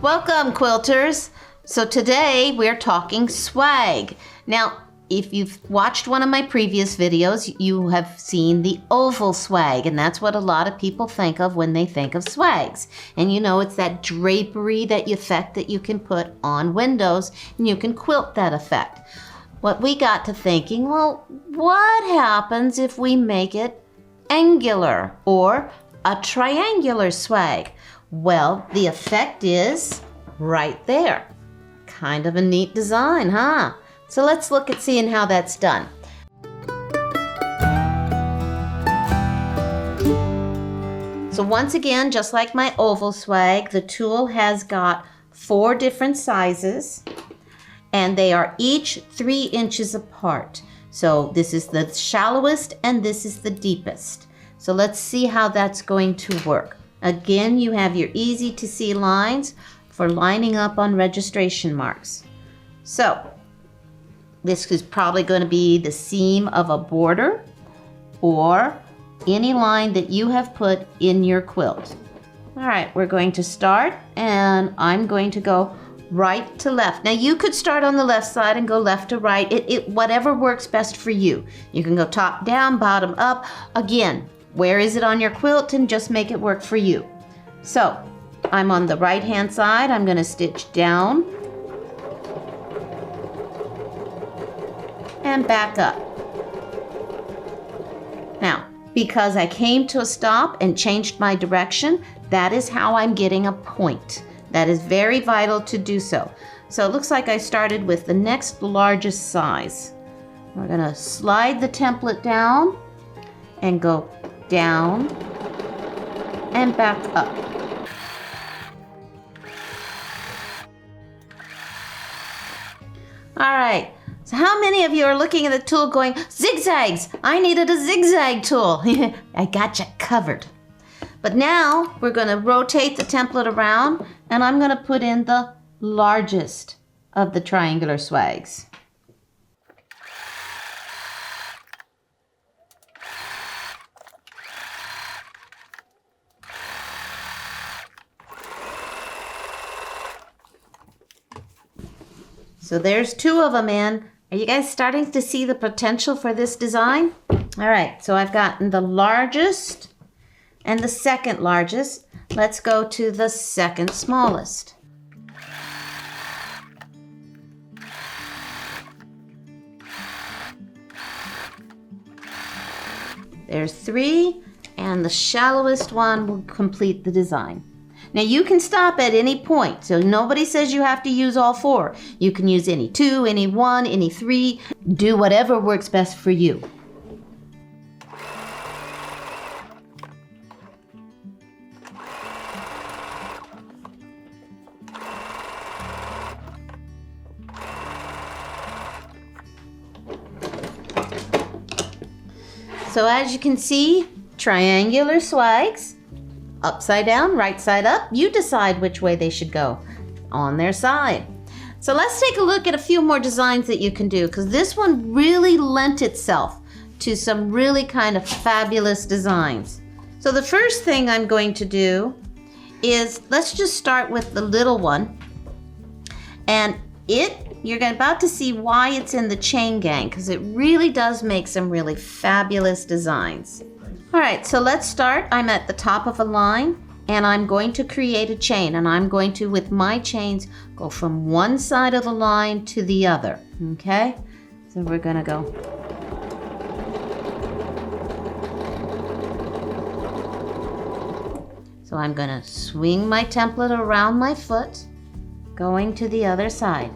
Welcome, quilters. So today we're talking swag. Now, if you've watched one of my previous videos, you have seen the oval swag, and that's what a lot of people think of when they think of swags. And you know, it's that drapery, that effect that you can put on windows, and you can quilt that effect. What we got to thinking, well, what happens if we make it angular or a triangular swag? Well, the effect is right there. Kind of a neat design, huh? So let's look at seeing how that's done. So once again, just like my oval swag, the tool has got 4 different sizes, and they are each 3 inches apart. So this is the shallowest and this is the deepest. So let's see how that's going to work. Again, you have your easy to see lines for lining up on registration marks. So this is probably going to be the seam of a border or any line that you have put in your quilt. All right, we're going to start, and I'm going to go right to left. Now you could start on the left side and go left to right. Whatever works best for you. You can go top down, bottom up. Again, where is it on your quilt, and just make it work for you. So I'm on the right hand side. I'm going to stitch down and back up. Now, because I came to a stop and changed my direction, that is how I'm getting a point. That is very vital to do so. So it looks like I started with the next largest size. We're going to slide the template down and go down and back up. All right, so how many of you are looking at the tool going, zigzags? I needed a zigzag tool. I got you covered. But now we're going to rotate the template around, and I'm going to put in the largest of the triangular swags. So there's 2 of them in. Are you guys starting to see the potential for this design? All right, so I've gotten the largest and the second largest. Let's go to the second smallest. There's 3, and the shallowest one will complete the design. Now you can stop at any point, so nobody says you have to use all 4. You can use any 2, any 1, any 3. Do whatever works best for you. So as you can see, triangular swags. Upside down, right side up, you decide which way they should go on their side. So let's take a look at a few more designs that you can do, because this one really lent itself to some really kind of fabulous designs. So the first thing I'm going to do is, let's just start with the little one. And you're about to see why it's in the chain gang, because it really does make some really fabulous designs. All right, so let's start. I'm at the top of a line, and I'm going to create a chain, and I'm going to, with my chains, go from one side of the line to the other, okay? So we're gonna go. So I'm gonna swing my template around my foot, going to the other side.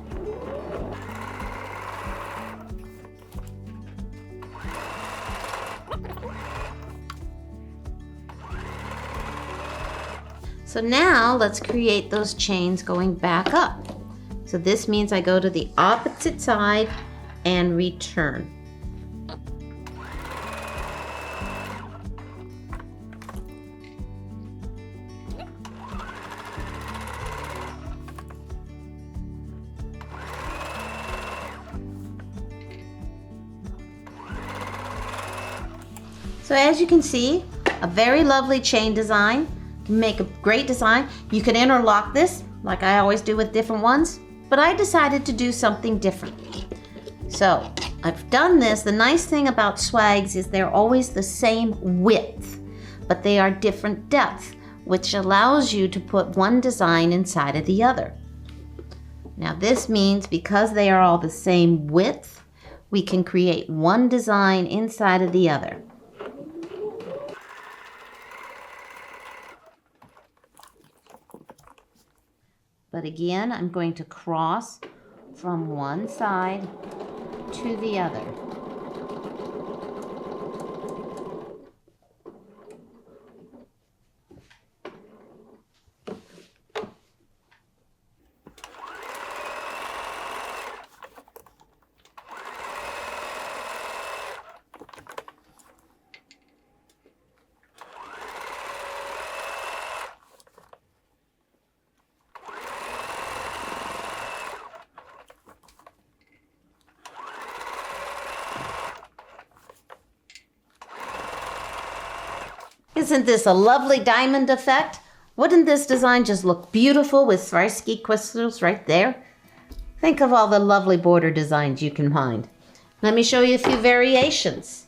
So now let's create those chains going back up. So this means I go to the opposite side and return. So as you can see, a very lovely chain design. To make a great design, you can interlock this like I always do with different ones, but I decided to do something different. So I've done this. The nice thing about swags is they're always the same width, but they are different depth, which allows you to put one design inside of the other. Now this means because they are all the same width, we can create one design inside of the other. But again, I'm going to cross from one side to the other. Isn't this a lovely diamond effect? Wouldn't this design just look beautiful with Swarovski crystals right there? Think of all the lovely border designs you can find. Let me show you a few variations.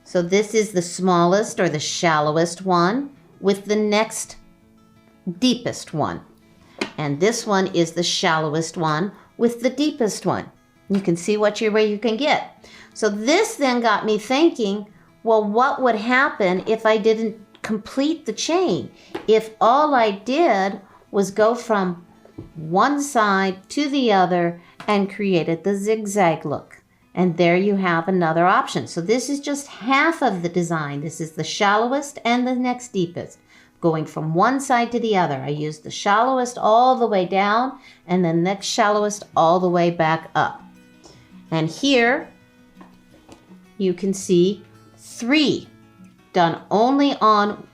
So this is the smallest or the shallowest one with the next deepest one. And this one is the shallowest one with the deepest one. You can see where you can get. So this then got me thinking, well, what would happen if I didn't complete the chain? If all I did was go from one side to the other and created the zigzag look. And there you have another option. So this is just half of the design. This is the shallowest and the next deepest. Going from one side to the other. I used the shallowest all the way down and the next shallowest all the way back up. And here you can see 3 done only on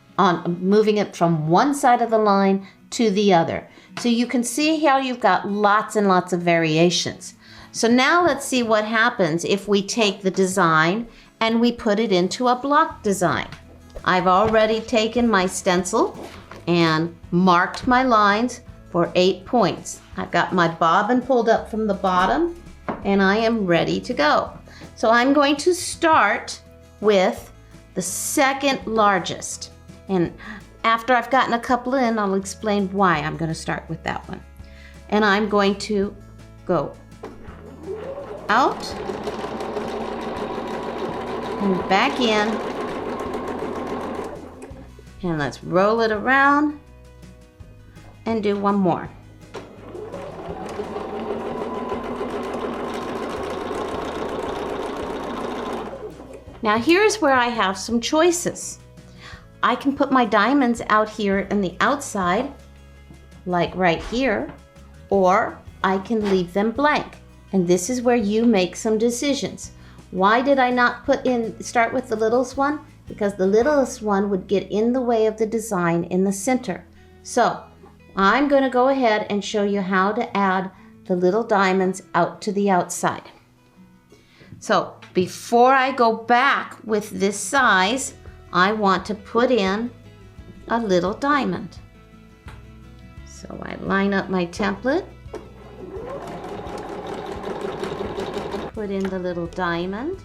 moving it from one side of the line to the other. So you can see how you've got lots and lots of variations. So now let's see what happens if we take the design and we put it into a block design. I've already taken my stencil and marked my lines for 8 points. I've got my bobbin pulled up from the bottom and I am ready to go. So I'm going to start with the second largest. And after I've gotten a couple in, I'll explain why I'm going to start with that one. And I'm going to go out and back in. And let's roll it around and do one more. Now here's where I have some choices. I can put my diamonds out here in the outside, like right here, or I can leave them blank. And this is where you make some decisions. Why did I not start with the littlest one? Because the littlest one would get in the way of the design in the center. So I'm going to go ahead and show you how to add the little diamonds out to the outside. So before I go back with this size, I want to put in a little diamond. So I line up my template, put in the little diamond,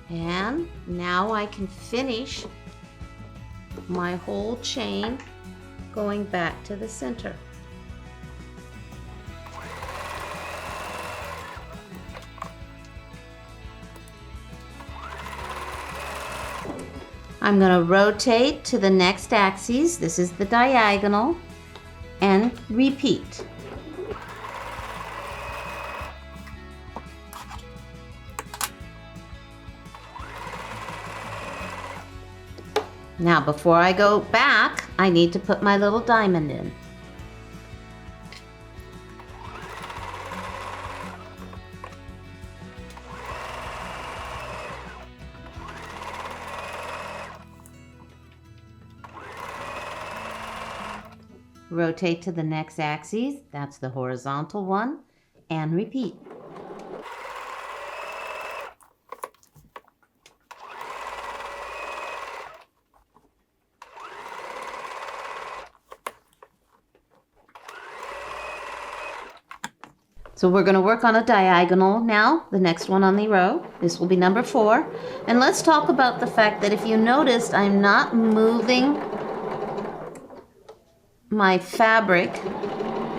and now I can finish my whole chain going back to the center. I'm going to rotate to the next axis. This is the diagonal, and repeat. Now, before I go back, I need to put my little diamond in. Rotate to the next axis, that's the horizontal one, and repeat. So we're going to work on a diagonal now, the next one on the row. This will be number 4. And let's talk about the fact that if you noticed, I'm not moving my fabric.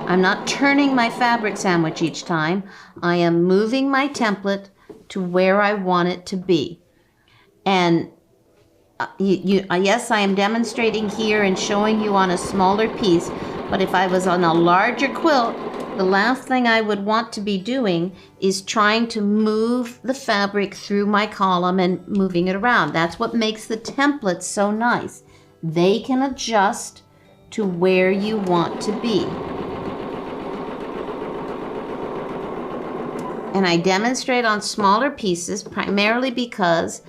I'm not turning my fabric sandwich each time. I am moving my template to where I want it to be. And yes, I am demonstrating here and showing you on a smaller piece, but if I was on a larger quilt, the last thing I would want to be doing is trying to move the fabric through my column and moving it around. That's what makes the templates so nice. They can adjust to where you want to be. And I demonstrate on smaller pieces primarily because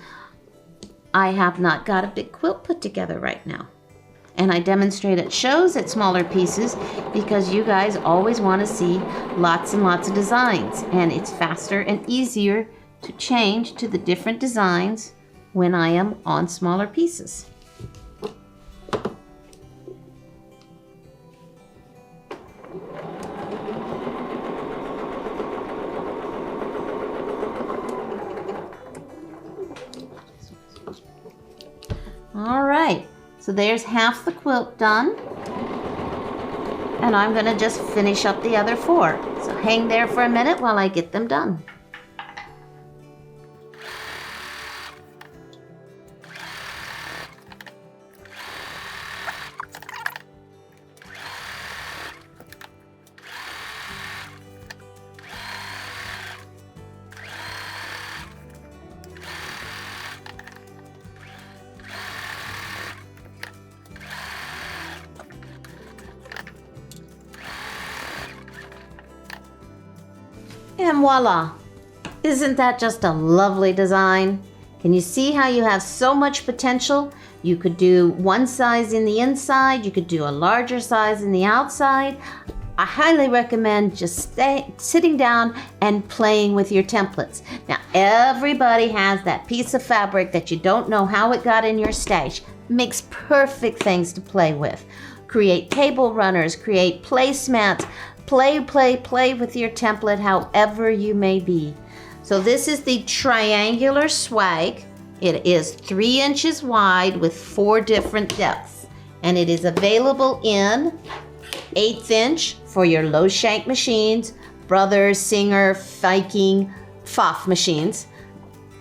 I have not got a big quilt put together right now. And I demonstrate at shows at smaller pieces because you guys always want to see lots and lots of designs. And it's faster and easier to change to the different designs when I am on smaller pieces. All right. So there's half the quilt done, and I'm going to just finish up the other 4. So hang there for a minute while I get them done. And voila! Isn't that just a lovely design? Can you see how you have so much potential? You could do one size in the inside, you could do a larger size in the outside. I highly recommend just sitting down and playing with your templates. Now, everybody has that piece of fabric that you don't know how it got in your stash. Makes perfect things to play with. Create table runners, create placemats. Play with your template however you may be. So this is the triangular swag. It is 3 inches wide with 4 different depths. And it is available in 1/8 inch for your low shank machines, Brothers, Singer, Viking, Pfaff machines.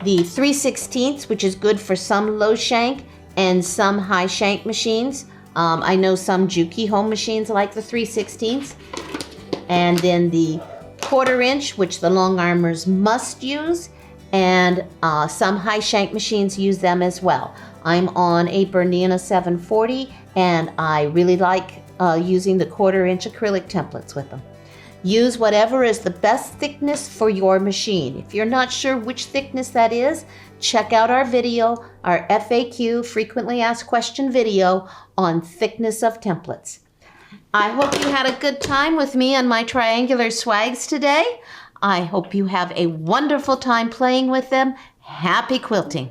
The 3/16, which is good for some low shank and some high shank machines. I know some Juki home machines like the 3/16. And then the 1/4 inch, which the long armers must use, and some high shank machines use them as well. I'm on a Bernina 740, and I really like using the 1/4 inch acrylic templates with them. Use whatever is the best thickness for your machine. If you're not sure which thickness that is, check out our video, our FAQ, frequently asked question video on thickness of templates. I hope you had a good time with me on my triangular swags today. I hope you have a wonderful time playing with them. Happy quilting!